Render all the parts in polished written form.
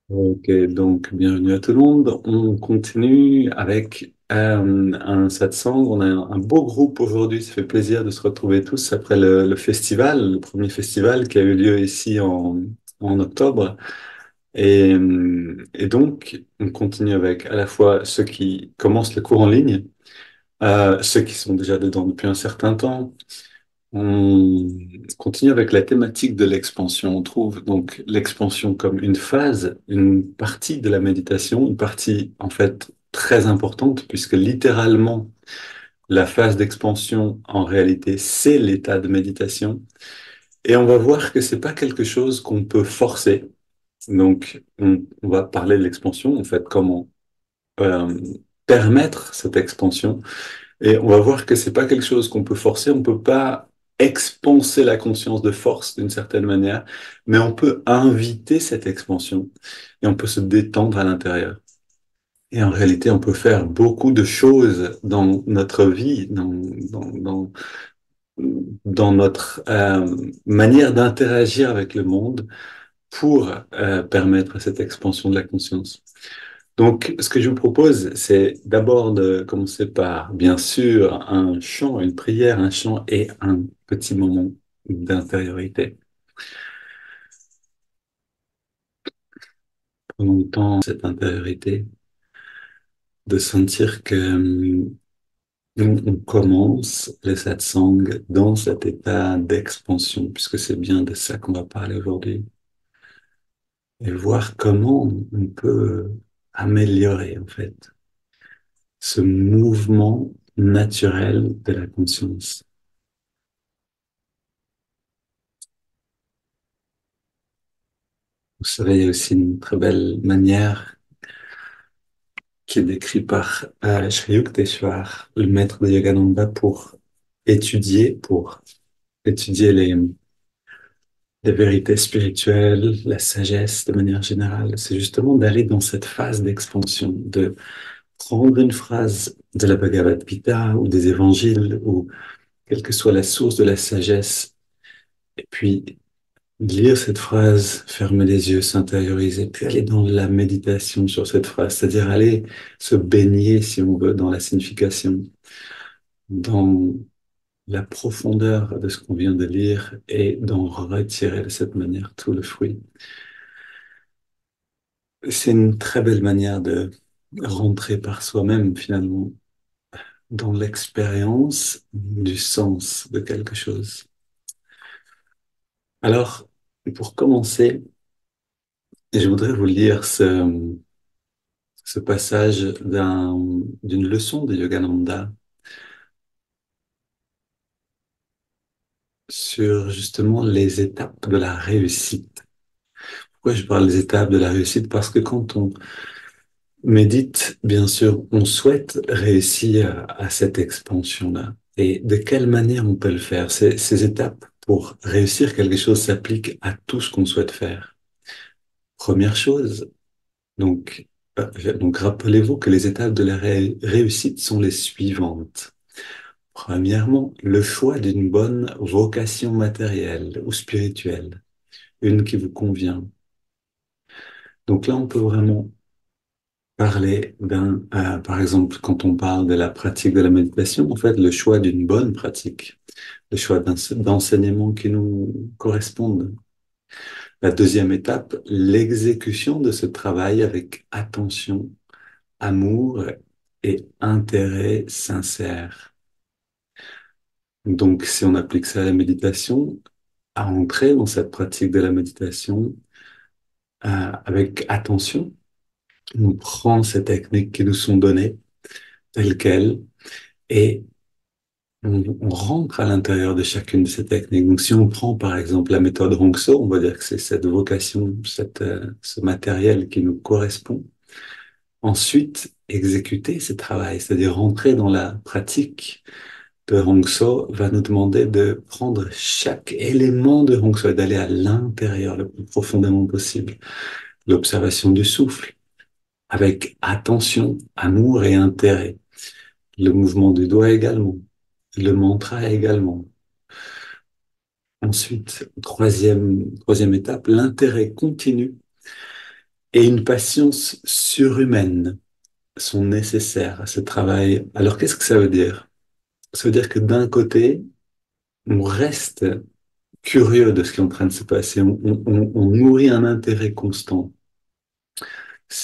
Ok, donc bienvenue à tout le monde. On continue avec un satsang. On a un beau groupe aujourd'hui. Ça fait plaisir de se retrouver tous après le festival, le premier festival qui a eu lieu ici en octobre. Et donc, on continue avec à la fois ceux qui commencent le cours en ligne, ceux qui sont déjà dedans depuis un certain temps. On continue avec la thématique de l'expansion. On trouve donc l'expansion comme une phase, une partie de la méditation, une partie en fait très importante puisque littéralement la phase d'expansion en réalité c'est l'état de méditation. Et on va voir que c'est pas quelque chose qu'on peut forcer. Donc on va parler de l'expansion en fait, comment euh, permettre cette expansion. Et on va voir que c'est pas quelque chose qu'on peut forcer, on peut pas expanser la conscience de force d'une certaine manière, mais on peut inviter cette expansion et on peut se détendre à l'intérieur. Et en réalité, on peut faire beaucoup de choses dans notre vie, dans notre manière d'interagir avec le monde pour permettre cette expansion de la conscience. Donc, ce que je vous propose, c'est d'abord de commencer par, bien sûr, un chant, une prière, un chant et un petit moment d'intériorité. Prenons le temps, cette intériorité, de sentir que on commence le satsang dans cet état d'expansion, puisque c'est bien de ça qu'on va parler aujourd'hui, et voir comment on peut améliorer, en fait, ce mouvement naturel de la conscience. Vous savez, il y a aussi une très belle manière qui est décrite par Sri Yukteswar, le maître de Yogananda, pour étudier les vérités spirituelles, la sagesse de manière générale. C'est justement d'aller dans cette phase d'expansion, de prendre une phrase de la Bhagavad Gita ou des évangiles ou quelle que soit la source de la sagesse, et puis lire cette phrase, fermer les yeux, s'intérioriser, puis aller dans la méditation sur cette phrase, c'est-à-dire aller se baigner, si on veut, dans la signification, dans la profondeur de ce qu'on vient de lire et d'en retirer de cette manière tout le fruit. C'est une très belle manière de rentrer par soi-même, finalement, dans l'expérience du sens de quelque chose. Alors, pour commencer, je voudrais vous lire ce passage d'une leçon de Yogananda sur justement les étapes de la réussite. Pourquoi je parle des étapes de la réussite? Parce que quand on médite, bien sûr, on souhaite réussir à cette expansion-là. Et de quelle manière on peut le faire? Ces étapes pour réussir quelque chose s'appliquent à tout ce qu'on souhaite faire. Première chose, donc rappelez-vous que les étapes de la réussite sont les suivantes. Premièrement, le choix d'une bonne vocation matérielle ou spirituelle, une qui vous convient. Donc là, on peut vraiment parler par exemple, quand on parle de la pratique de la méditation, en fait, le choix d'une bonne pratique, le choix d'enseignements qui nous correspondent. La deuxième étape, l'exécution de ce travail avec attention, amour et intérêt sincère. Donc, si on applique ça à la méditation, à entrer dans cette pratique de la méditation avec attention. On prend ces techniques qui nous sont données telles quelles et on rentre à l'intérieur de chacune de ces techniques. Donc, si on prend par exemple la méthode Hongso, on va dire que c'est cette vocation, ce matériel qui nous correspond. Ensuite, exécuter ce travail, c'est-à-dire rentrer dans la pratique de Hongso, va nous demander de prendre chaque élément de Hongso et d'aller à l'intérieur le plus profondément possible. L'observation du souffle, avec attention, amour et intérêt. Le mouvement du doigt également. Le mantra également. Ensuite, troisième étape, l'intérêt continu et une patience surhumaine sont nécessaires à ce travail. Alors, qu'est-ce que ça veut dire? Ça veut dire que d'un côté, on reste curieux de ce qui est en train de se passer, on nourrit un intérêt constant.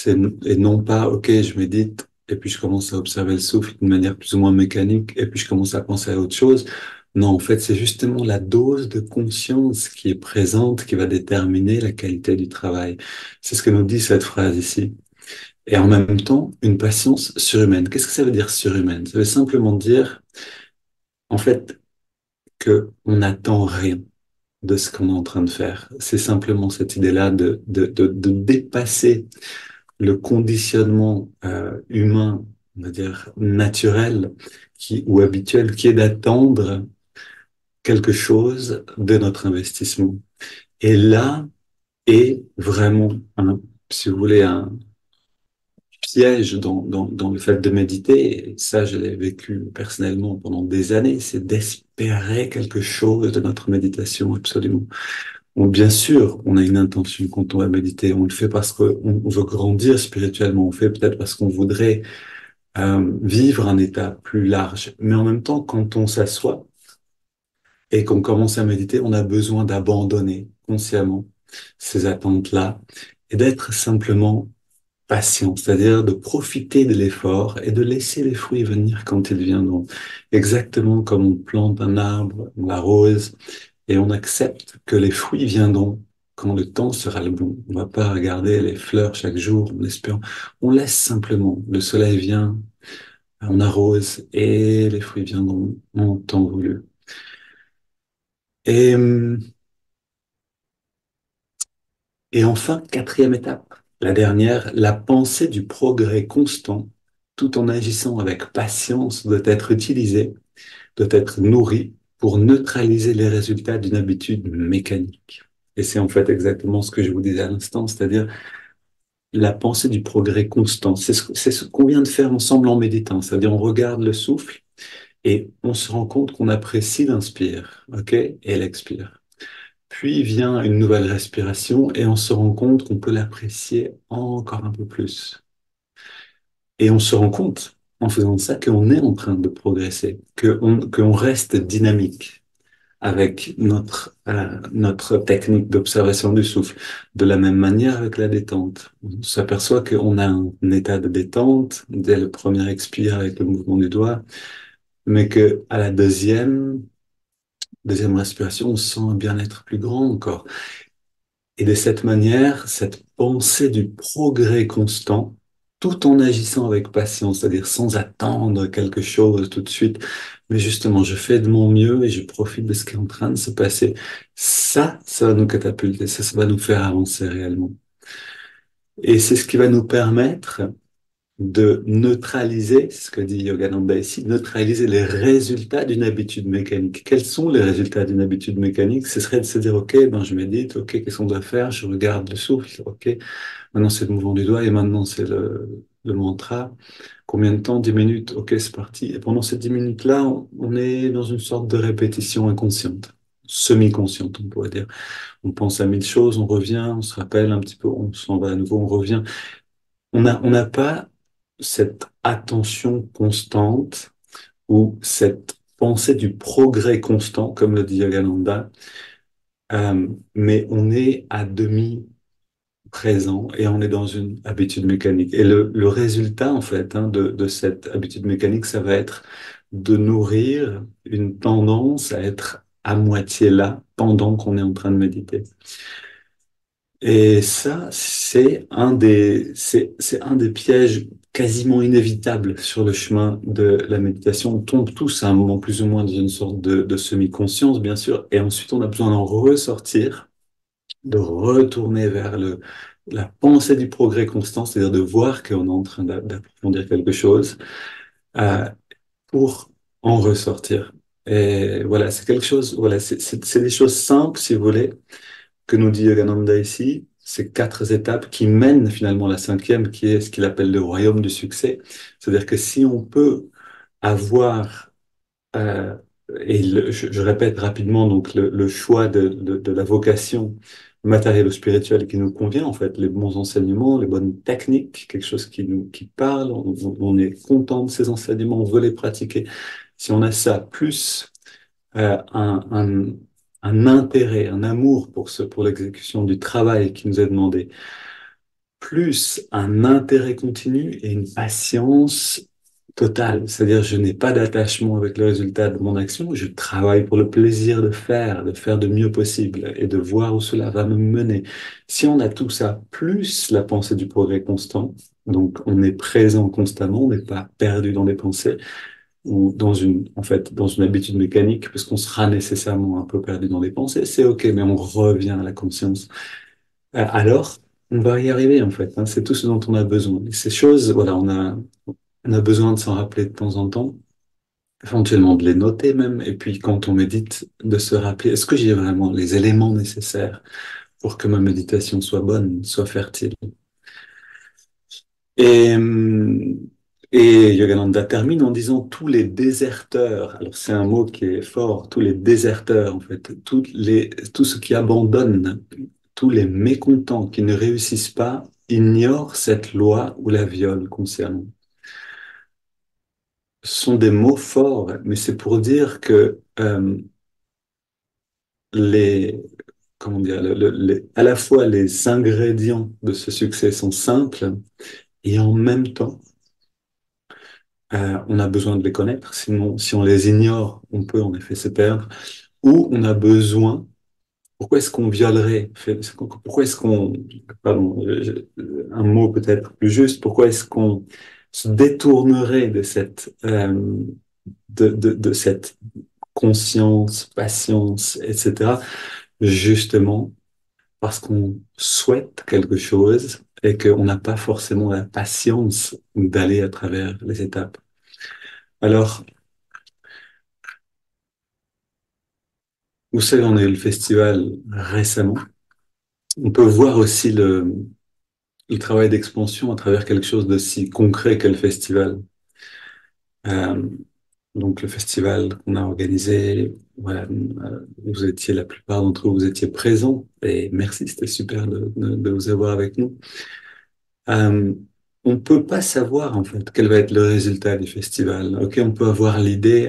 Et non pas, ok, je médite, et puis je commence à observer le souffle d'une manière plus ou moins mécanique, et puis je commence à penser à autre chose. Non, en fait, c'est justement la dose de conscience qui est présente qui va déterminer la qualité du travail. C'est ce que nous dit cette phrase ici. Et en même temps, une patience surhumaine. Qu'est-ce que ça veut dire surhumaine? Ça veut simplement dire, en fait, que on n'attend rien de ce qu'on est en train de faire. C'est simplement cette idée-là de dépasser le conditionnement humain, on va dire naturel ou habituel, qui est d'attendre quelque chose de notre investissement. Et là est vraiment, si vous voulez, un piège dans le fait de méditer. Et ça, je l'ai vécu personnellement pendant des années, c'est d'espérer quelque chose de notre méditation, absolument. Bon, bien sûr, on a une intention quand on va méditer. On le fait parce qu'on veut grandir spirituellement. On le fait peut-être parce qu'on voudrait vivre un état plus large. Mais en même temps, quand on s'assoit et qu'on commence à méditer, on a besoin d'abandonner consciemment ces attentes-là et d'être simplement patient, c'est-à-dire de profiter de l'effort et de laisser les fruits venir quand ils viendront. Exactement comme on plante un arbre, on l'arrose, et on accepte que les fruits viendront quand le temps sera le bon. On va pas regarder les fleurs chaque jour en espérant. On laisse simplement. Le soleil vient, on arrose et les fruits viendront en temps voulu. Et, hum, et enfin, quatrième étape, la dernière, la pensée du progrès constant, tout en agissant avec patience, doit être utilisée, doit être nourrie pour neutraliser les résultats d'une habitude mécanique. Et c'est en fait exactement ce que je vous disais à l'instant, c'est-à-dire la pensée du progrès constant. C'est ce qu'on vient de faire ensemble en méditant, c'est-à-dire on regarde le souffle et on se rend compte qu'on apprécie l'inspire, ok, et l'expire. Puis vient une nouvelle respiration et on se rend compte qu'on peut l'apprécier encore un peu plus. Et on se rend compte en faisant ça qu'on est en train de progresser, qu'on reste dynamique avec notre technique d'observation du souffle. De la même manière avec la détente. On s'aperçoit qu'on a un état de détente dès le premier expire avec le mouvement du doigt, mais que à la deuxième respiration, on sent un bien-être plus grand encore. Et de cette manière, cette pensée du progrès constant, tout en agissant avec patience, c'est-à-dire sans attendre quelque chose tout de suite, mais justement, je fais de mon mieux et je profite de ce qui est en train de se passer. Ça va nous catapulter, ça va nous faire avancer réellement. Et c'est ce qui va nous permettre de neutraliser, c'est ce que dit Yogananda ici, neutraliser les résultats d'une habitude mécanique. Quels sont les résultats d'une habitude mécanique? Ce serait de se dire, OK, ben je médite, OK, qu'est-ce qu'on doit faire? Je regarde le souffle, OK, maintenant c'est le mouvement du doigt et maintenant c'est le mantra. Combien de temps? 10 minutes, OK, c'est parti. Et pendant ces 10 minutes-là, on est dans une sorte de répétition inconsciente, semi-consciente, on pourrait dire. On pense à mille choses, on revient, on se rappelle un petit peu, on s'en va à nouveau, on revient. On n'a pas cette attention constante ou cette pensée du progrès constant, comme le dit Yogananda, mais on est à demi présent et on est dans une habitude mécanique. Et le résultat, en fait, de cette habitude mécanique, ça va être de nourrir une tendance à être à moitié là pendant qu'on est en train de méditer. Et ça, c'est un des pièges quasiment inévitables sur le chemin de la méditation. On tombe tous à un moment plus ou moins dans une sorte de semi-conscience, bien sûr, et ensuite on a besoin d'en ressortir, de retourner vers la pensée du progrès constant, c'est-à-dire de voir qu'on est en train d'approfondir quelque chose, euh, pour en ressortir. Et voilà, c'est quelque chose, voilà, c'est des choses simples, si vous voulez, que nous dit Yogananda ici, ces quatre étapes qui mènent finalement à la cinquième, qui est ce qu'il appelle le royaume du succès. C'est-à-dire que si on peut avoir, euh, je répète rapidement, donc le choix de la vocation matériel ou spirituel qui nous convient, en fait, les bons enseignements, les bonnes techniques, quelque chose qui parle, on est content de ces enseignements, on veut les pratiquer. Si on a ça, plus un intérêt, un amour pour l'exécution du travail qui nous est demandé, plus un intérêt continu et une patience totale. C'est-à-dire, je n'ai pas d'attachement avec le résultat de mon action, je travaille pour le plaisir de faire de mieux possible et de voir où cela va me mener. Si on a tout ça, plus la pensée du progrès constant, donc on est présent constamment, on n'est pas perdu dans des pensées, ou en fait, dans une habitude mécanique, parce qu'on sera nécessairement un peu perdu dans les pensées, c'est OK, mais on revient à la conscience. Alors, on va y arriver, en fait, hein. C'est tout ce dont on a besoin. Et ces choses, voilà, on a besoin de s'en rappeler de temps en temps, éventuellement de les noter même, et puis quand on médite, de se rappeler, est-ce que j'ai vraiment les éléments nécessaires pour que ma méditation soit bonne, soit fertile? Et, et Yogananda termine en disant tous les déserteurs, alors c'est un mot qui est fort, tous les déserteurs en fait, tous ceux qui abandonnent, tous les mécontents qui ne réussissent pas, ignorent cette loi ou la violent concernant. Ce sont des mots forts, mais c'est pour dire que les, comment dire, à la fois les ingrédients de ce succès sont simples et en même temps, on a besoin de les connaître, sinon, si on les ignore, on peut en effet se perdre. Ou on a besoin, pourquoi est-ce qu'on violerait, pourquoi est-ce qu'on, pardon, un mot peut-être plus juste, pourquoi est-ce qu'on se détournerait de de cette conscience, patience, etc., justement parce qu'on souhaite quelque chose et qu'on n'a pas forcément la patience d'aller à travers les étapes. Alors, vous savez, on a eu le festival récemment. On peut voir aussi le travail d'expansion à travers quelque chose d'aussi concret que le festival. Euh, donc, le festival qu'on a organisé, voilà, vous étiez, la plupart d'entre vous, vous étiez présents et merci, c'était super de vous avoir avec nous. Euh, on peut pas savoir en fait quel va être le résultat du festival. Ok, on peut avoir l'idée,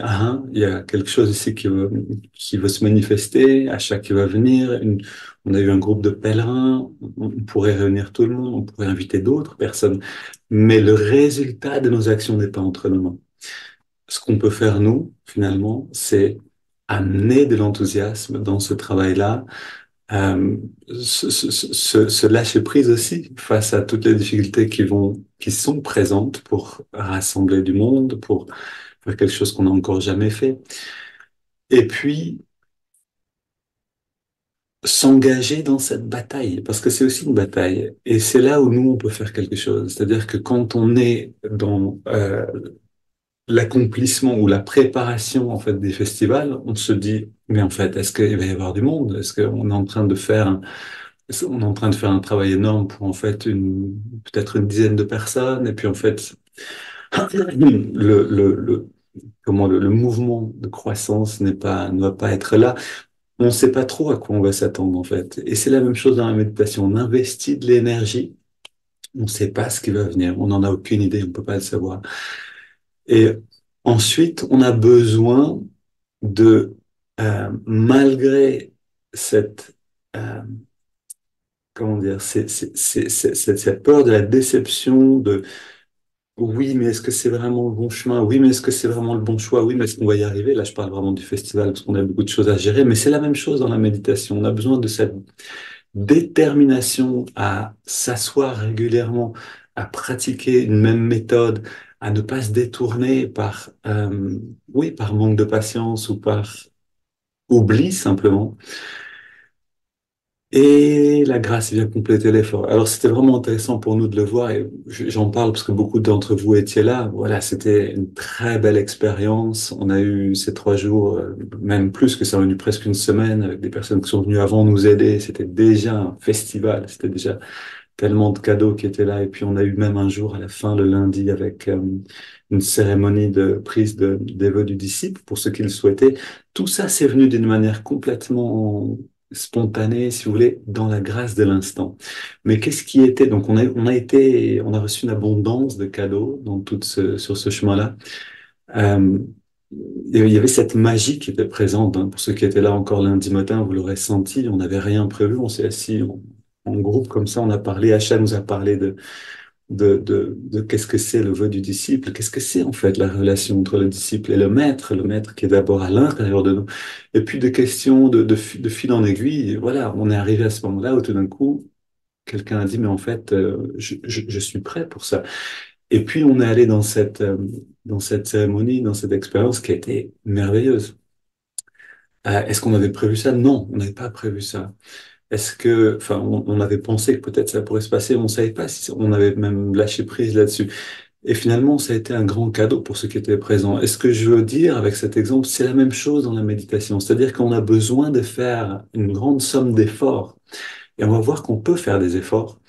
il y a quelque chose ici qui veut se manifester, à chaque qui va venir. On a eu un groupe de pèlerins, on pourrait réunir tout le monde, on pourrait inviter d'autres personnes, mais le résultat de nos actions n'est pas entre nos mains. Ce qu'on peut faire nous, finalement, c'est amener de l'enthousiasme dans ce travail-là, euh, se lâcher prise aussi face à toutes les difficultés qui sont présentes pour rassembler du monde, pour faire quelque chose qu'on n'a encore jamais fait. Et puis, s'engager dans cette bataille, parce que c'est aussi une bataille. Et c'est là où nous, on peut faire quelque chose. C'est-à-dire que quand on est dans l'accomplissement ou la préparation en fait des festivals, on se dit, mais en fait, est-ce qu'il va y avoir du monde? Est-ce qu'on est en train de faire on est en train de faire un travail énorme pour en fait peut-être une dizaine de personnes et puis en fait le comment le mouvement de croissance ne va pas être là. On ne sait pas trop à quoi on va s'attendre en fait. Et c'est la même chose dans la méditation. On investit de l'énergie, on ne sait pas ce qui va venir, on n'en a aucune idée, on ne peut pas le savoir. Et ensuite, on a besoin de malgré cette comment dire, cette peur de la déception, de oui, mais est-ce que c'est vraiment le bon chemin? Oui, mais est-ce que c'est vraiment le bon choix? Oui, mais est-ce qu'on va y arriver? Là, je parle vraiment du festival parce qu'on a beaucoup de choses à gérer, mais c'est la même chose dans la méditation. On a besoin de cette détermination à s'asseoir régulièrement, à pratiquer une même méthode, à ne pas se détourner par, oui, par manque de patience ou par oubli simplement. Et la grâce vient compléter l'effort. Alors, c'était vraiment intéressant pour nous de le voir et j'en parle parce que beaucoup d'entre vous étiez là. Voilà, c'était une très belle expérience. On a eu ces 3 jours, même plus que ça, on a eu presque une semaine avec des personnes qui sont venues avant nous aider. C'était déjà un festival. C'était déjà tellement de cadeaux qui étaient là. Et puis, on a eu même un jour à la fin, le lundi, avec une cérémonie de prise des vœux du disciple pour ceux qui le souhaitaient. Tout ça, c'est venu d'une manière complètement spontané, si vous voulez, dans la grâce de l'instant. Mais qu'est-ce qui était, donc on a reçu une abondance de cadeaux dans sur ce chemin-là. Euh, il y avait cette magie qui était présente, hein. Pour ceux qui étaient là encore lundi matin, vous l'aurez senti, on n'avait rien prévu, on s'est assis en groupe comme ça, on a parlé, Acha nous a parlé de qu'est-ce que c'est le vœu du disciple, qu'est-ce que c'est en fait la relation entre le disciple et le maître qui est d'abord à l'intérieur de nous. Et puis des questions de fil en aiguille, et voilà, on est arrivé à ce moment-là où tout d'un coup, quelqu'un a dit, mais en fait, je suis prêt pour ça. Et puis on est allé dans cette cérémonie, dans cette expérience qui a été merveilleuse. Est-ce qu'on avait prévu ça? Non, on n'avait pas prévu ça. Enfin, on avait pensé que peut-être ça pourrait se passer, on ne savait pas si on avait même lâché prise là-dessus. Et finalement, ça a été un grand cadeau pour ceux qui étaient présents. Et ce que je veux dire avec cet exemple, c'est la même chose dans la méditation. C'est-à-dire qu'on a besoin de faire une grande somme d'efforts. Et on va voir qu'on peut faire des efforts.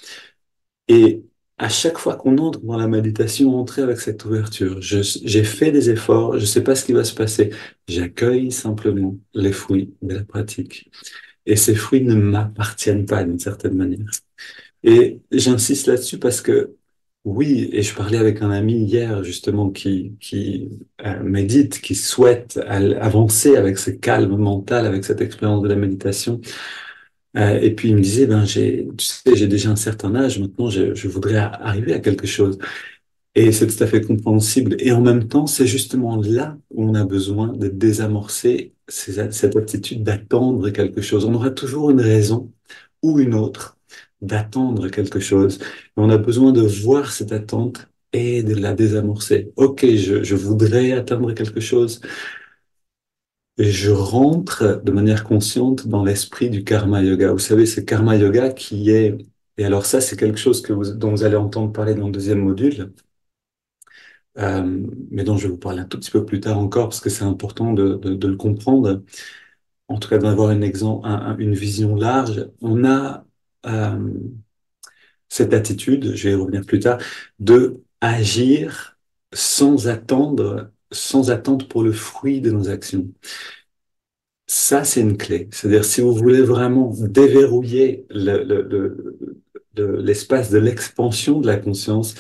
Et à chaque fois qu'on entre dans la méditation, entrer avec cette ouverture. J'ai fait des efforts, je ne sais pas ce qui va se passer. J'accueille simplement les fruits de la pratique. Et ces fruits ne m'appartiennent pas d'une certaine manière. Et j'insiste là-dessus parce que oui, et je parlais avec un ami hier justement qui médite, qui souhaite avancer avec ce calme mental, avec cette expérience de la méditation. Et puis il me disait, ben tu sais, j'ai déjà un certain âge, maintenant je voudrais arriver à quelque chose. Et c'est tout à fait compréhensible. Et en même temps, c'est justement là où on a besoin de désamorcer cette attitude d'attendre quelque chose. On aura toujours une raison ou une autre d'attendre quelque chose. Et on a besoin de voir cette attente et de la désamorcer. Ok, je voudrais atteindre quelque chose. Et je rentre de manière consciente dans l'esprit du karma yoga. Vous savez, c'est karma yoga qui est, et alors ça, c'est quelque chose dont vous allez entendre parler dans le deuxième module, mais dont je vais vous parler un tout petit peu plus tard encore, parce que c'est important de le comprendre, en tout cas d'avoir une vision large. On a euh, cette attitude, je vais y revenir plus tard, de agir sans attendre pour le fruit de nos actions. Ça, c'est une clé. C'est-à-dire, si vous voulez vraiment déverrouiller l'espace de l'expansion de la conscience,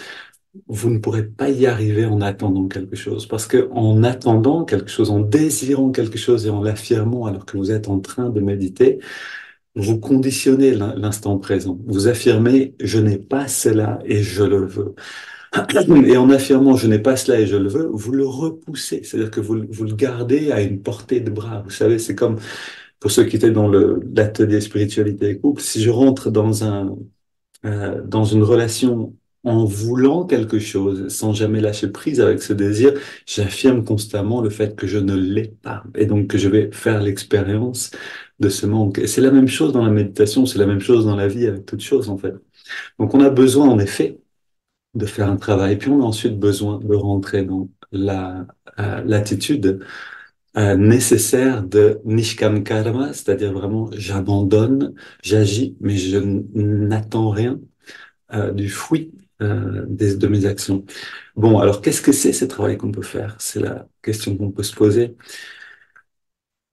vous ne pourrez pas y arriver en attendant quelque chose. Parce que en attendant quelque chose, en désirant quelque chose et en l'affirmant alors que vous êtes en train de méditer, vous conditionnez l'instant présent. Vous affirmez, je n'ai pas cela et je le veux. Et en affirmant, je n'ai pas cela et je le veux, vous le repoussez. C'est-à-dire que vous le gardez à une portée de bras. Vous savez, c'est comme pour ceux qui étaient dans l'atelier spiritualité et couple, si je rentre dans une relation en voulant quelque chose, sans jamais lâcher prise avec ce désir, j'affirme constamment le fait que je ne l'ai pas et donc que je vais faire l'expérience de ce manque. Et c'est la même chose dans la méditation, c'est la même chose dans la vie avec toutes choses en fait. Donc on a besoin en effet de faire un travail, puis on a ensuite besoin de rentrer dans l'attitude nécessaire de Nishkam Karma, c'est-à-dire vraiment j'abandonne, j'agis, mais je n'attends rien du fruit de mes actions. Bon, alors qu'est-ce que c'est ce travail qu'on peut faire? C'est la question qu'on peut se poser.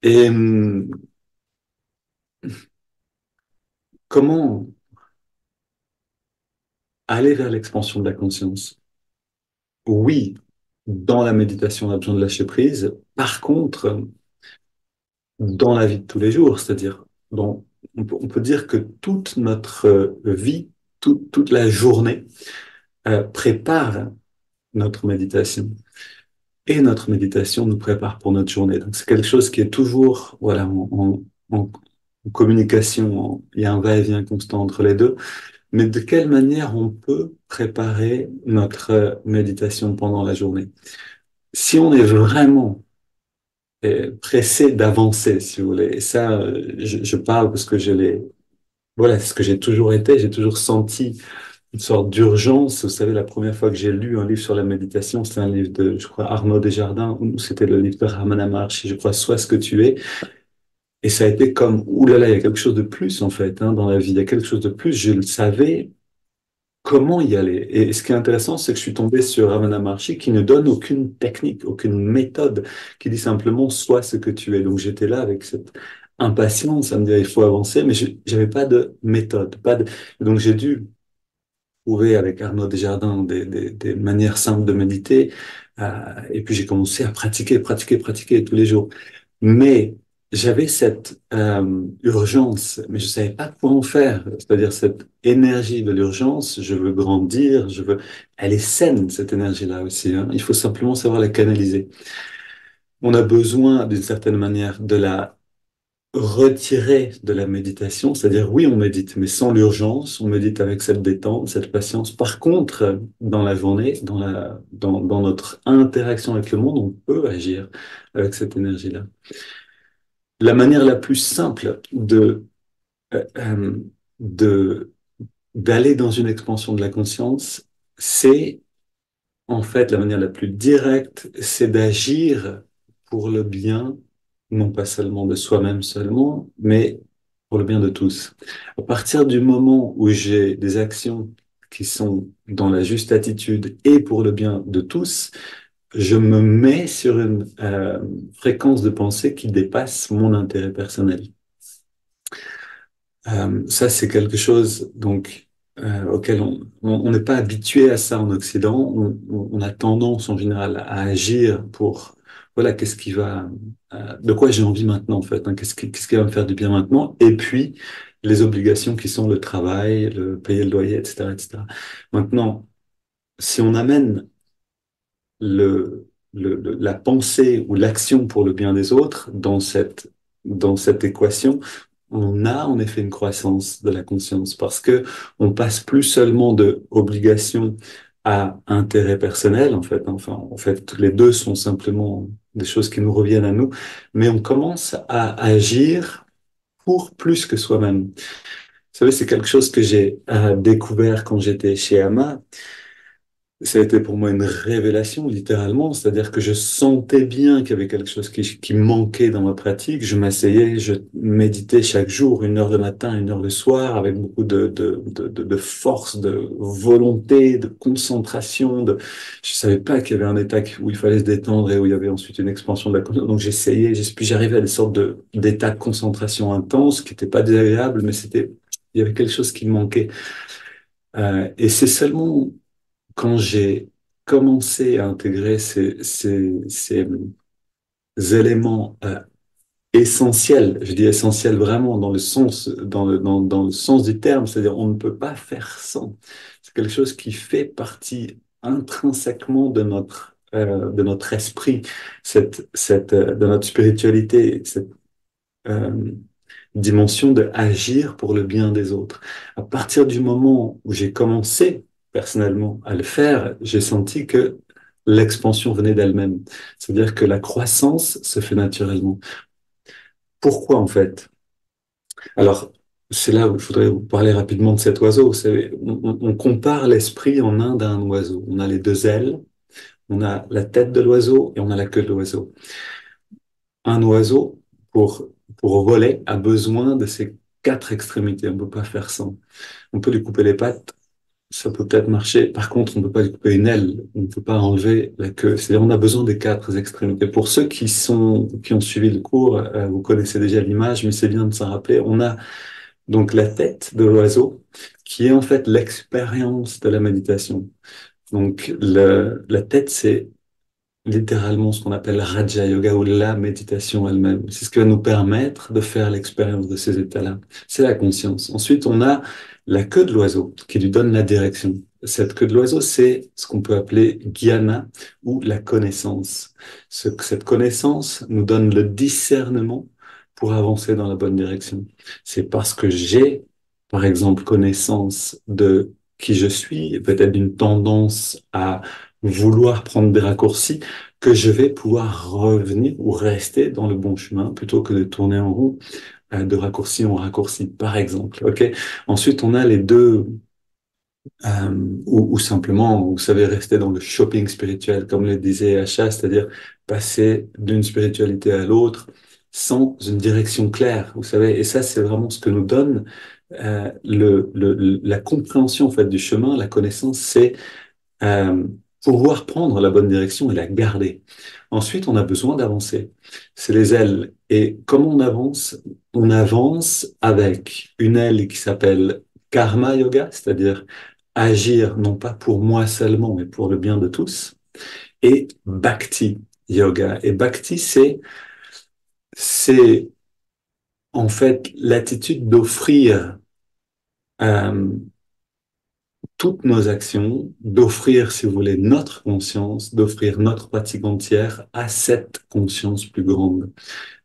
Et comment aller vers l'expansion de la conscience? Oui, dans la méditation, on a besoin de lâcher prise. Par contre, dans la vie de tous les jours, c'est-à-dire, on peut dire que toute notre vie, toute la journée, prépare notre méditation. Et notre méditation nous prépare pour notre journée. Donc, c'est quelque chose qui est toujours, voilà, en communication. Il y a un va-et-vient constant entre les deux. Mais de quelle manière on peut préparer notre méditation pendant la journée? Si on est vraiment pressé d'avancer, si vous voulez, et ça, je parle parce que voilà, c'est ce que j'ai toujours été, j'ai toujours senti une sorte d'urgence. Vous savez, la première fois que j'ai lu un livre sur la méditation, c'était un livre de, je crois, Arnaud Desjardins, ou c'était le livre de Ramana Maharshi, je crois, Sois ce que tu es. Et ça a été comme, oulala, il y a quelque chose de plus, en fait, hein, dans la vie. Il y a quelque chose de plus. Je le savais comment y aller. Et ce qui est intéressant, c'est que je suis tombé sur Ramana Maharshi qui ne donne aucune technique, aucune méthode, qui dit simplement, sois ce que tu es. Donc j'étais là avec cette impatience à me dire il faut avancer, mais je n'avais pas de méthode, pas de... Donc j'ai dû trouver avec Arnaud Desjardins des manières simples de méditer, et puis j'ai commencé à pratiquer tous les jours. Mais j'avais cette urgence, mais je savais pas quoi en faire. C'est-à-dire cette énergie de l'urgence, je veux grandir, je veux... Elle est saine, cette énergie-là aussi, hein. Il faut simplement savoir la canaliser. On a besoin, d'une certaine manière, de la retirer de la méditation. C'est-à-dire, oui, on médite, mais sans l'urgence, on médite avec cette détente, cette patience. Par contre, dans la journée, dans notre interaction avec le monde, on peut agir avec cette énergie-là. La manière la plus simple euh, euh, de, d'aller dans une expansion de la conscience, c'est en fait la manière la plus directe, c'est d'agir pour le bien, non pas seulement de soi-même seulement, mais pour le bien de tous. À partir du moment où j'ai des actions qui sont dans la juste attitude et pour le bien de tous, je me mets sur une fréquence de pensée qui dépasse mon intérêt personnel. Ça, c'est quelque chose donc auquel on n'est pas habitué à ça en Occident. On a tendance en général à agir pour voilà qu'est-ce qui va de quoi j'ai envie maintenant en fait, hein, qu'est-ce qui va me faire du bien maintenant et puis les obligations qui sont le travail, le payer le loyer, etc., etc. Maintenant, si on amène la pensée ou l'action pour le bien des autres dans cette équation, on a en effet une croissance de la conscience parce que on passe plus seulement de obligation à intérêt personnel, en fait. Enfin, en fait, les deux sont simplement des choses qui nous reviennent à nous, mais on commence à agir pour plus que soi-même. Vous savez, c'est quelque chose que j'ai découvert quand j'étais chez Ama. Ça a été pour moi une révélation, littéralement. C'est-à-dire que je sentais bien qu'il y avait quelque chose qui manquait dans ma pratique. Je m'asseyais, je méditais chaque jour, 1 heure le matin, 1 heure le soir, avec beaucoup de force, de volonté, de concentration. Je savais pas qu'il y avait un état où il fallait se détendre et où il y avait ensuite une expansion de la conscience. Donc j'essayais, puis j'arrivais à des sortes d'états de concentration intense qui n'étaient pas désagréables, mais il y avait quelque chose qui me manquait. Et c'est seulement quand j'ai commencé à intégrer ces éléments essentiels, je dis essentiels vraiment dans le sens, dans le sens du terme, c'est-à-dire on ne peut pas faire sans. C'est quelque chose qui fait partie intrinsèquement de notre esprit, de notre spiritualité, euh, dimension de agir pour le bien des autres. À partir du moment où j'ai commencé personnellement à le faire, j'ai senti que l'expansion venait d'elle-même. C'est-à-dire que la croissance se fait naturellement. Pourquoi en fait? Alors, c'est là où je voudrais vous parler rapidement de cet oiseau. Vous savez, on compare l'esprit en un d'un oiseau. On a les deux ailes, on a la tête de l'oiseau et on a la queue de l'oiseau. Un oiseau, pour, pour voler, a besoin de ces quatre extrémités. On ne peut pas faire sans. On peut lui couper les pattes, ça peut peut-être marcher. Par contre, on ne peut pas lui couper une aile. On ne peut pas enlever la queue. C'est-à-dire, on a besoin des quatre extrémités. Pour ceux qui ont suivi le cours, vous connaissez déjà l'image, mais c'est bien de s'en rappeler. On a donc la tête de l'oiseau, qui est en fait l'expérience de la méditation. Donc, la tête, c'est littéralement ce qu'on appelle Raja Yoga ou la méditation elle-même. C'est ce qui va nous permettre de faire l'expérience de ces états-là. C'est la conscience. Ensuite, on a la queue de l'oiseau qui lui donne la direction. Cette queue de l'oiseau, c'est ce qu'on peut appeler Jnana ou la connaissance. Cette connaissance nous donne le discernement pour avancer dans la bonne direction. C'est parce que j'ai, par exemple, connaissance de qui je suis, peut-être d'une tendance à vouloir prendre des raccourcis, que je vais pouvoir revenir ou rester dans le bon chemin plutôt que de tourner en rond, de raccourci en raccourci, par exemple. Ok. Ensuite, on a les deux, ou simplement, vous savez, rester dans le shopping spirituel, comme le disait Acha, c'est-à-dire passer d'une spiritualité à l'autre sans une direction claire, vous savez. Et ça, c'est vraiment ce que nous donne la compréhension en fait du chemin, la connaissance, c'est pouvoir prendre la bonne direction et la garder. Ensuite, on a besoin d'avancer. C'est les ailes. Et comment on avance? On avance avec une aile qui s'appelle Karma Yoga, c'est-à-dire agir non pas pour moi seulement, mais pour le bien de tous, et Bhakti Yoga. Et Bhakti, c'est en fait l'attitude d'offrir euh, toutes nos actions, d'offrir, si vous voulez, notre conscience, d'offrir notre pratique entière à cette conscience plus grande.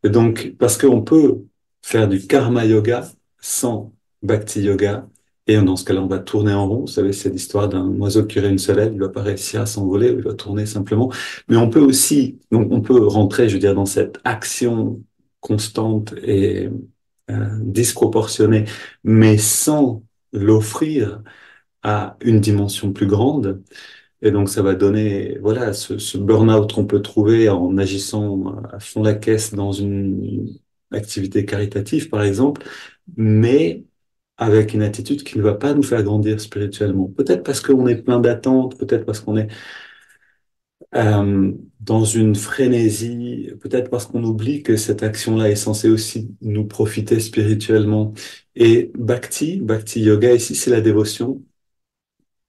Et donc, parce qu'on peut faire du karma yoga sans bhakti yoga, et dans ce cas-là, on va tourner en rond. Vous savez, c'est l'histoire d'un oiseau qui aurait une seule aile, il va pas réussir à s'envoler, il va tourner simplement. Mais on peut aussi, donc on peut rentrer, je veux dire, dans cette action constante et disproportionnée, mais sans l'offrir à une dimension plus grande. Et donc, ça va donner, voilà, ce burn-out qu'on peut trouver en agissant à fond la caisse dans une activité caritative, par exemple, mais avec une attitude qui ne va pas nous faire grandir spirituellement. Peut-être parce qu'on est plein d'attentes, peut-être parce qu'on est dans une frénésie, peut-être parce qu'on oublie que cette action-là est censée aussi nous profiter spirituellement. Et Bhakti Yoga, ici, c'est la dévotion.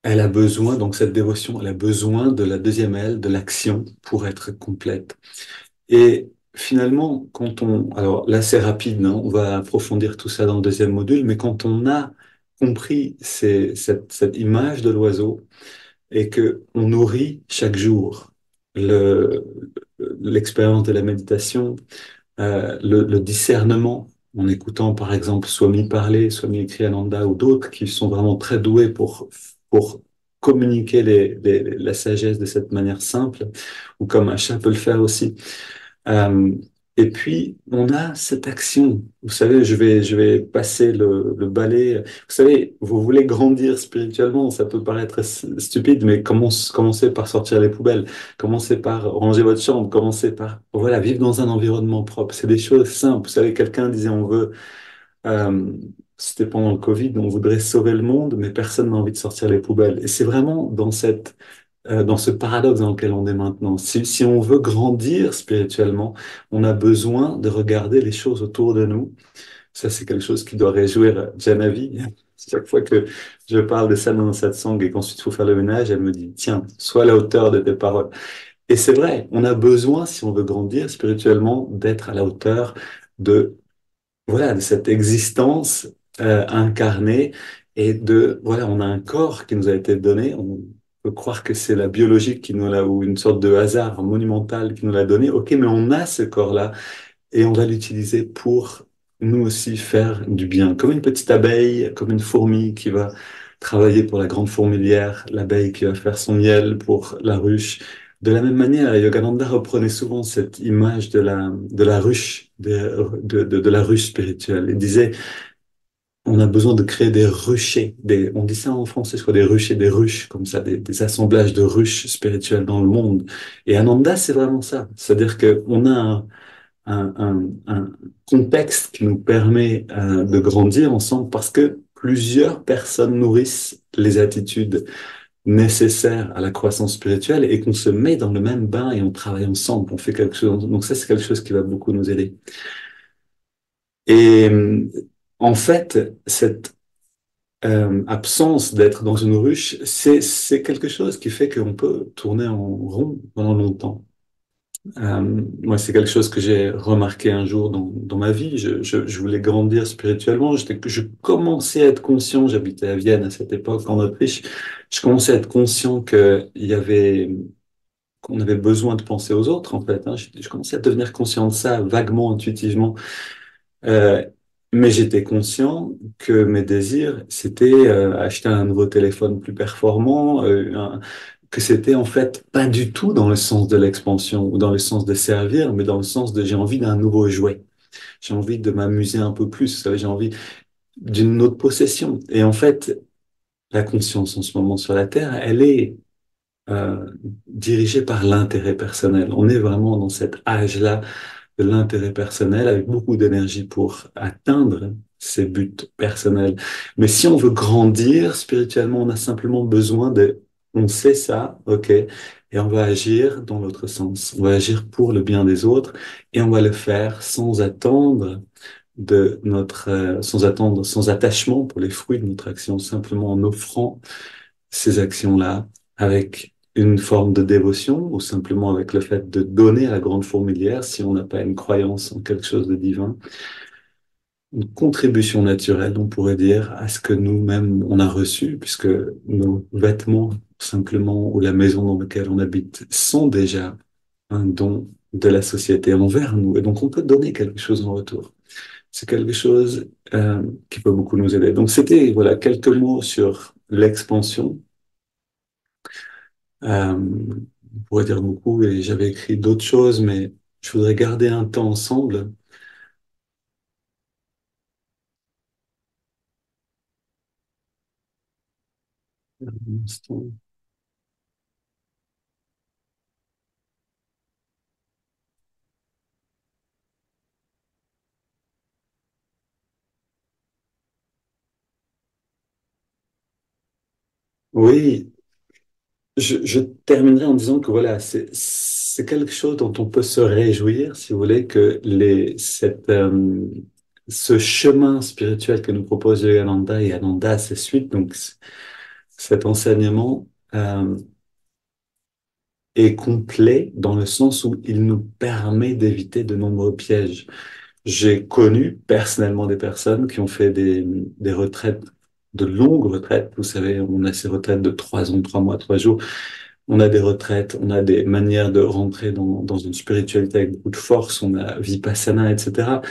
Elle a besoin, donc cette dévotion, elle a besoin de la deuxième aile, de l'action, pour être complète. Et finalement, alors là c'est rapide, hein, on va approfondir tout ça dans le deuxième module, mais quand on a compris cette image de l'oiseau et que on nourrit chaque jour le, l'expérience de la méditation, le discernement, en écoutant par exemple Swami parler, Swami Kriyananda ou d'autres qui sont vraiment très doués pour communiquer la sagesse de cette manière simple, ou comme un chat peut le faire aussi. Euh, et puis, on a cette action. Vous savez, je vais passer le balai. Vous savez, vous voulez grandir spirituellement, ça peut paraître stupide, mais commencez par sortir les poubelles. Commencez par ranger votre chambre. Commencez par, voilà, vivre dans un environnement propre. C'est des choses simples. Vous savez, quelqu'un disait, euh, c'était pendant le Covid, on voudrait sauver le monde, mais personne n'a envie de sortir les poubelles. Et c'est vraiment dans ce paradoxe dans lequel on est maintenant. Si on veut grandir spirituellement, on a besoin de regarder les choses autour de nous. Ça, c'est quelque chose qui doit réjouir Janavi. Chaque fois que je parle de ça dans un satsang et qu'ensuite il faut faire le ménage, elle me dit, tiens, sois à la hauteur de tes paroles. Et c'est vrai, on a besoin, si on veut grandir spirituellement, d'être à la hauteur de voilà, de cette existence incarnée et voilà, on a un corps qui nous a été donné. On peut croire que c'est la biologie qui nous l'a, ou une sorte de hasard monumental qui nous l'a donné. Ok, mais on a ce corps-là et on va l'utiliser pour nous aussi faire du bien. Comme une petite abeille, comme une fourmi qui va travailler pour la grande fourmilière, l'abeille qui va faire son miel pour la ruche. De la même manière, Yogananda reprenait souvent cette image de la ruche, de la ruche spirituelle. Il disait, on a besoin de créer des ruchers, on dit ça en français, je crois, des ruchers, des ruches, comme ça, des assemblages de ruches spirituelles dans le monde. Et Ananda, c'est vraiment ça. C'est-à-dire qu'on a un contexte qui nous permet de grandir ensemble parce que plusieurs personnes nourrissent les attitudes nécessaires à la croissance spirituelle et qu'on se met dans le même bain et on travaille ensemble, on fait quelque chose. Donc ça, c'est quelque chose qui va beaucoup nous aider. Et en fait, cette absence d'être dans une ruche, c'est quelque chose qui fait qu'on peut tourner en rond pendant longtemps. Moi, c'est quelque chose que j'ai remarqué un jour dans ma vie. Je voulais grandir spirituellement. Je commençais à être conscient, j'habitais à Vienne à cette époque, en Autriche. Je commençais à être conscient qu'on avait besoin de penser aux autres, en fait, hein. Je commençais à devenir conscient de ça, vaguement, intuitivement. Euh, mais j'étais conscient que mes désirs, c'était acheter un nouveau téléphone plus performant, que c'était en fait pas du tout dans le sens de l'expansion ou dans le sens de servir, mais dans le sens de j'ai envie d'un nouveau jouet. J'ai envie de m'amuser un peu plus, vous savez, j'ai envie d'une autre possession. Et en fait, la conscience en ce moment sur la Terre, elle est dirigée par l'intérêt personnel. On est vraiment dans cet âge-là de l'intérêt personnel avec beaucoup d'énergie pour atteindre ses buts personnels. Mais si on veut grandir spirituellement, on a simplement besoin de On sait ça, ok, et on va agir dans l'autre sens. On va agir pour le bien des autres et on va le faire sans attendre sans attendre, sans attachement pour les fruits de notre action, simplement en offrant ces actions-là avec une forme de dévotion ou simplement avec le fait de donner à la grande fourmilière si on n'a pas une croyance en quelque chose de divin, une contribution naturelle, on pourrait dire, à ce que nous-mêmes on a reçu, puisque nos vêtements, simplement, ou la maison dans laquelle on habite sont déjà un don de la société envers nous. Et donc, on peut donner quelque chose en retour. C'est quelque chose qui peut beaucoup nous aider. Donc, c'était, voilà, quelques mots sur l'expansion. On pourrait dire beaucoup, et j'avais écrit d'autres choses, mais je voudrais garder un temps ensemble. Un instant. Oui, je terminerai en disant que voilà, c'est quelque chose dont on peut se réjouir, si vous voulez, que ce chemin spirituel que nous propose Yogananda et Ananda à ses suites, donc cet enseignement est complet dans le sens où il nous permet d'éviter de nombreux pièges. J'ai connu personnellement des personnes qui ont fait des retraites, de longues retraites. Vous savez, on a ces retraites de 3 ans, 3 mois, 3 jours. On a des retraites, on a des manières de rentrer dans une spiritualité avec beaucoup de force, on a Vipassana, etc.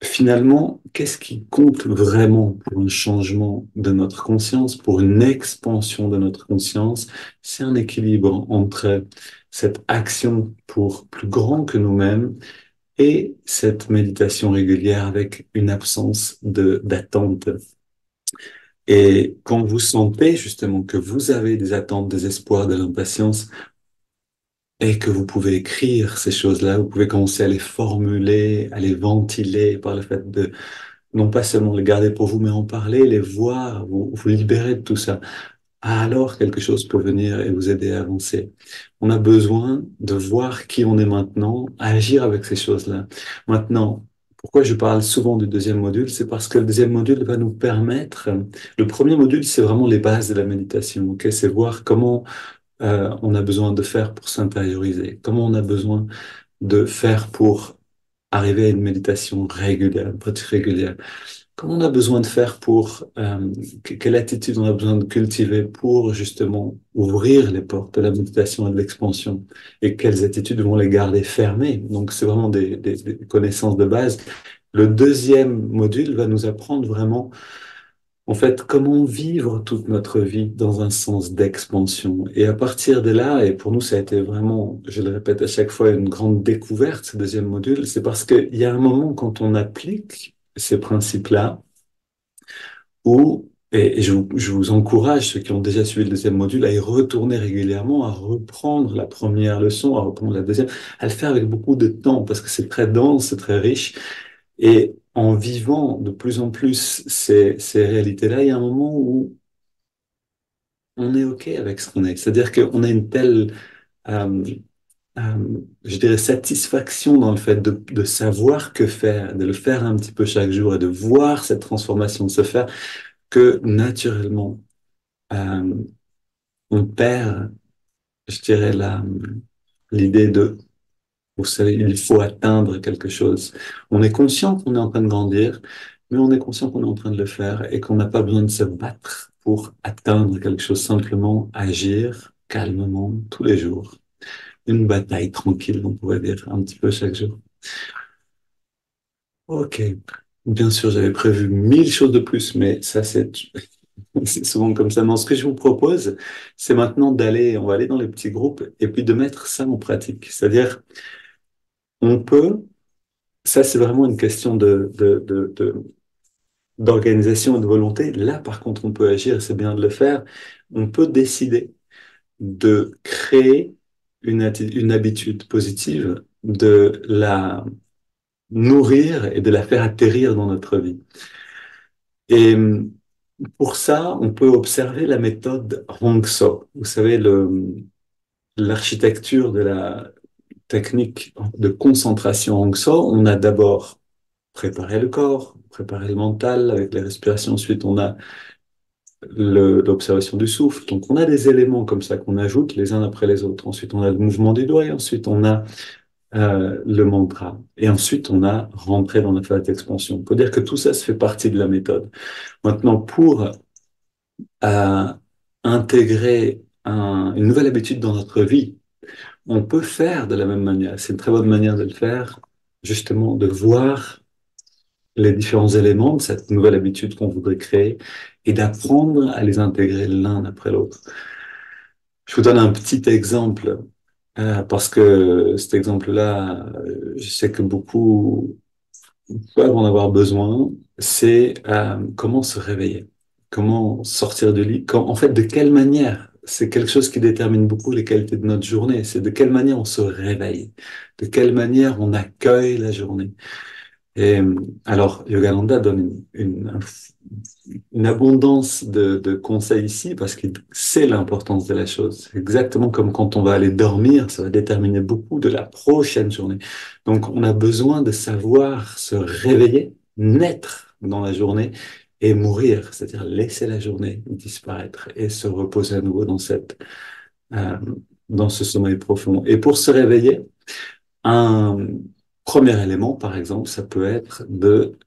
Finalement, qu'est-ce qui compte vraiment pour un changement de notre conscience, pour une expansion de notre conscience? C'est un équilibre entre cette action pour plus grand que nous-mêmes et cette méditation régulière avec une absence d'attente. Et quand vous sentez justement que vous avez des attentes, des espoirs, de l'impatience, et que vous pouvez écrire ces choses-là, vous pouvez commencer à les formuler, à les ventiler par le fait de non pas seulement les garder pour vous, mais en parler, les voir, vous libérer de tout ça. Alors quelque chose peut venir et vous aider à avancer. On a besoin de voir qui on est maintenant, agir avec ces choses-là. Maintenant, pourquoi je parle souvent du deuxième module, c'est parce que le deuxième module va nous permettre, le premier module, c'est vraiment les bases de la méditation, ok? C'est voir comment on a besoin de faire pour s'intérioriser, comment on a besoin de faire pour arriver à une méditation régulière, une pratique régulière. Comment on a besoin de faire pour, quelle attitude on a besoin de cultiver pour justement ouvrir les portes de la méditation et de l'expansion et quelles attitudes vont les garder fermées. Donc c'est vraiment des connaissances de base. Le deuxième module va nous apprendre vraiment, en fait, comment vivre toute notre vie dans un sens d'expansion. Et à partir de là, et pour nous ça a été vraiment, je le répète à chaque fois, une grande découverte, ce deuxième module, c'est parce qu'il y a un moment quand on applique ces principes-là, ou, et je vous encourage, ceux qui ont déjà suivi le deuxième module, à y retourner régulièrement, à reprendre la première leçon, à reprendre la deuxième, à le faire avec beaucoup de temps, parce que c'est très dense, c'est très riche. Et en vivant de plus en plus ces réalités-là, il y a un moment où on est OK avec ce qu'on est. C'est-à-dire qu'on a une telle, euh, je dirais, satisfaction dans le fait de savoir que faire, de le faire un petit peu chaque jour et de voir cette transformation se faire, que naturellement, euh, on perd, je dirais, l'idée de, vous savez, il faut atteindre quelque chose. On est conscient qu'on est en train de grandir, mais on est conscient qu'on est en train de le faire et qu'on n'a pas besoin de se battre pour atteindre quelque chose, simplement agir calmement tous les jours. Une bataille tranquille, on pourrait dire, un petit peu chaque jour. Ok. Bien sûr, j'avais prévu 1000 choses de plus, mais ça, c'est souvent comme ça. Non, ce que je vous propose, c'est maintenant on va aller dans les petits groupes et puis de mettre ça en pratique. C'est-à-dire, on peut, ça c'est vraiment une question d'organisation et de volonté. Là, par contre, on peut agir, c'est bien de le faire. On peut décider de créer une habitude positive, de la nourrir et de la faire atterrir dans notre vie. Et Pour ça, on peut observer la méthode Hong So. Vous savez, l'architecture de la technique de concentration Hong So. On a d'abord préparé le corps, préparé le mental avec les respirations. Ensuite, on a l'observation du souffle. Donc, on a des éléments comme ça qu'on ajoute les uns après les autres. Ensuite, on a le mouvement du doigt et ensuite, on a le mantra. Et ensuite, on a rentré dans la phase d'expansion. On peut dire que tout ça se fait partie de la méthode. Maintenant, pour intégrer une nouvelle habitude dans notre vie, on peut faire de la même manière. C'est une très bonne manière de le faire, justement, de voir les différents éléments de cette nouvelle habitude qu'on voudrait créer et d'apprendre à les intégrer l'un après l'autre. Je vous donne un petit exemple, parce que cet exemple-là, je sais que beaucoup peuvent en avoir besoin, c'est comment se réveiller, comment sortir du lit, en fait, de quelle manière. C'est quelque chose qui détermine beaucoup les qualités de notre journée. C'est de quelle manière on se réveille, de quelle manière on accueille la journée. Et alors, Yogananda donne une abondance de conseils ici parce qu'il sait l'importance de la chose. C'est exactement comme quand on va aller dormir, ça va déterminer beaucoup de la prochaine journée. Donc, on a besoin de savoir se réveiller, naître dans la journée et mourir, c'est-à-dire laisser la journée disparaître et se reposer à nouveau euh, dans ce sommeil profond. Et pour se réveiller, un premier élément, par exemple, ça peut être de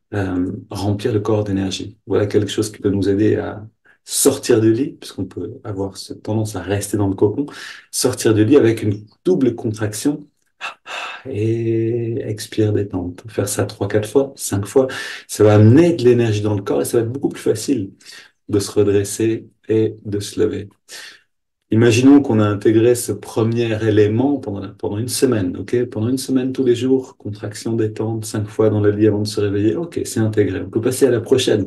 remplir le corps d'énergie. Voilà quelque chose qui peut nous aider à sortir du lit, puisqu'on peut avoir cette tendance à rester dans le cocon, sortir du lit avec une double contraction et expire détente. Faire ça 3, 4 fois, 5 fois, ça va amener de l'énergie dans le corps et ça va être beaucoup plus facile de se redresser et de se lever. Imaginons qu'on a intégré ce premier élément pendant une semaine, ok? Pendant une semaine, tous les jours, contraction détente, 5 fois dans le lit avant de se réveiller. Ok, c'est intégré. On peut passer à la prochaine.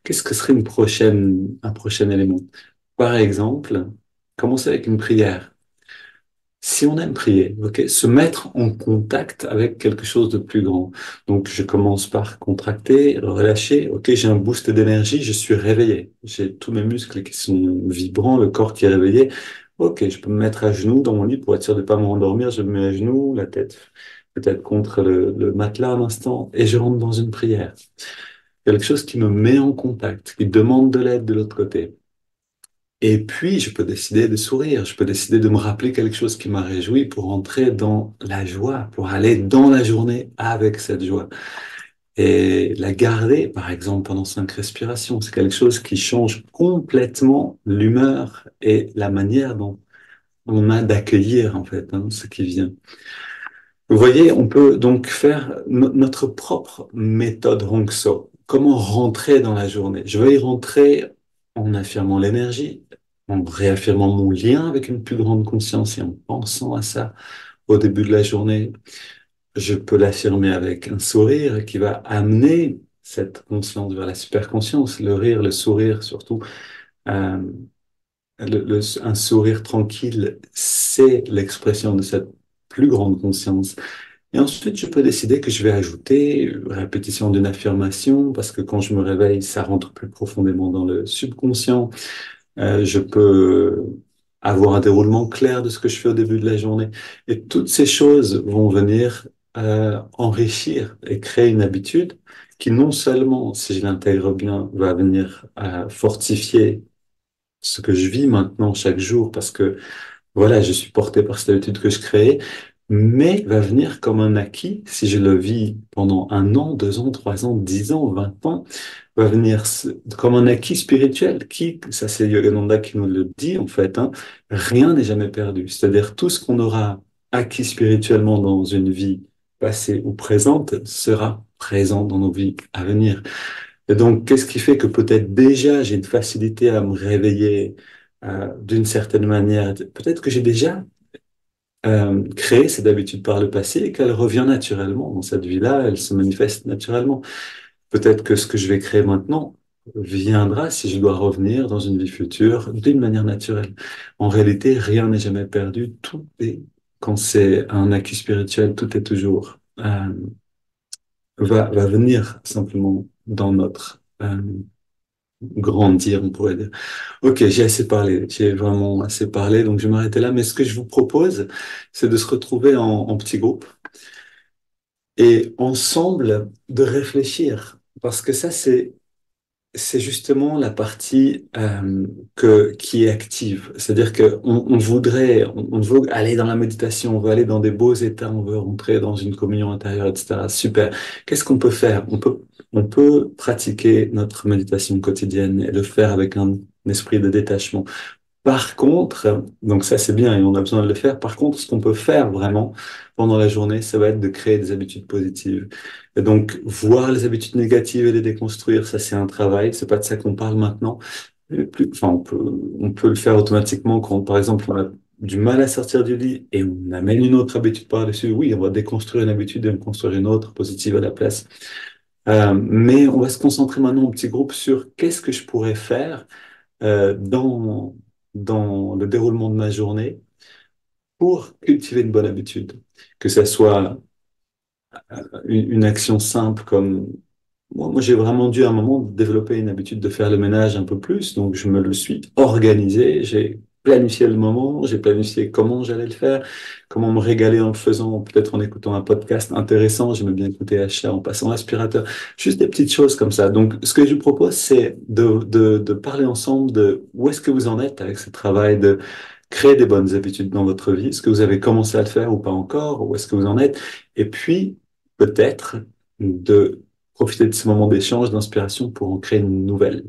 Qu'est-ce que serait un prochain élément? Par exemple, commencer avec une prière. Si on aime prier, ok, se mettre en contact avec quelque chose de plus grand. Donc, je commence par contracter, relâcher. Ok, j'ai un boost d'énergie, je suis réveillé. J'ai tous mes muscles qui sont vibrants, le corps qui est réveillé. Ok, je peux me mettre à genoux dans mon lit pour être sûr de ne pas m'endormir. Je me mets à genoux, la tête peut-être contre le matelas un instant, et je rentre dans une prière. Quelque chose qui me met en contact, qui demande de l'aide de l'autre côté. Et puis, je peux décider de sourire, je peux décider de me rappeler quelque chose qui m'a réjoui pour entrer dans la joie, pour aller dans la journée avec cette joie. Et la garder, par exemple, pendant 5 respirations, c'est quelque chose qui change complètement l'humeur et la manière dont on a d'accueillir, en fait, ce qui vient. Vous voyez, on peut donc faire notre propre méthode Hongso. Comment rentrer dans la journée? Je vais y rentrer en affirmant l'énergie, en réaffirmant mon lien avec une plus grande conscience et en pensant à ça au début de la journée. Je peux l'affirmer avec un sourire qui va amener cette conscience vers la superconscience, le rire, le sourire surtout. Euh, un sourire tranquille, c'est l'expression de cette plus grande conscience. Et ensuite, je peux décider que je vais ajouter répétition d'une affirmation parce que quand je me réveille, ça rentre plus profondément dans le subconscient. Je peux avoir un déroulement clair de ce que je fais au début de la journée. Et toutes ces choses vont venir enrichir et créer une habitude qui non seulement, si je l'intègre bien, va venir fortifier ce que je vis maintenant chaque jour parce que voilà, je suis porté par cette habitude que je crée, mais va venir comme un acquis, si je le vis pendant 1 an, 2 ans, 3 ans, 10 ans, 20 ans, va venir comme un acquis spirituel ça c'est Yogananda qui nous le dit en fait, rien n'est jamais perdu. C'est-à-dire tout ce qu'on aura acquis spirituellement dans une vie passée ou présente sera présent dans nos vies à venir. Et donc, qu'est-ce qui fait que peut-être déjà j'ai une facilité à me réveiller d'une certaine manière? Peut-être que j'ai déjà créé cette habitude par le passé et qu'elle revient naturellement dans cette vie-là, elle se manifeste naturellement. Peut-être que ce que je vais créer maintenant viendra si je dois revenir dans une vie future d'une manière naturelle. En réalité, rien n'est jamais perdu. Quand c'est un acquis spirituel, tout est toujours va venir simplement dans grandir, on pourrait dire. Ok, j'ai assez parlé, j'ai vraiment assez parlé, donc je vais m'arrêter là. Mais ce que je vous propose, c'est de se retrouver en petits groupes et ensemble de réfléchir, parce que ça, c'est justement la partie qui est active. C'est-à-dire que on voudrait, on veut aller dans la méditation, on veut aller dans des beaux états, on veut rentrer dans une communion intérieure, etc. Super. Qu'est-ce qu'on peut faire? On peut pratiquer notre méditation quotidienne et le faire avec un esprit de détachement. Par contre, donc ça c'est bien et on a besoin de le faire. Par contre, ce qu'on peut faire vraiment pendant la journée, ça va être de créer des habitudes positives. Et donc, voir les habitudes négatives et les déconstruire, ça c'est un travail. C'est pas de ça qu'on parle maintenant. Enfin, on peut le faire automatiquement quand, par exemple, on a du mal à sortir du lit et on amène une autre habitude par-dessus. Oui, on va déconstruire une habitude et en construire une autre positive à la place. Mais on va se concentrer maintenant en petit groupe sur qu'est-ce que je pourrais faire dans le déroulement de ma journée pour cultiver une bonne habitude. Que ça soit une action simple comme moi, j'ai vraiment dû à un moment développer une habitude de faire le ménage un peu plus, donc je me le suis organisé, j'ai planifié le moment, j'ai planifié comment j'allais le faire, comment me régaler en le faisant, peut-être en écoutant un podcast intéressant, j'aimais bien écouter Achat en passant l'aspirateur, juste des petites choses comme ça. Donc ce que je vous propose, c'est de parler ensemble de où est-ce que vous en êtes avec ce travail de créer des bonnes habitudes dans votre vie, est-ce que vous avez commencé à le faire ou pas encore, où est-ce que vous en êtes, et puis peut-être de profiter de ces moments d'échange, d'inspiration pour en créer une nouvelle.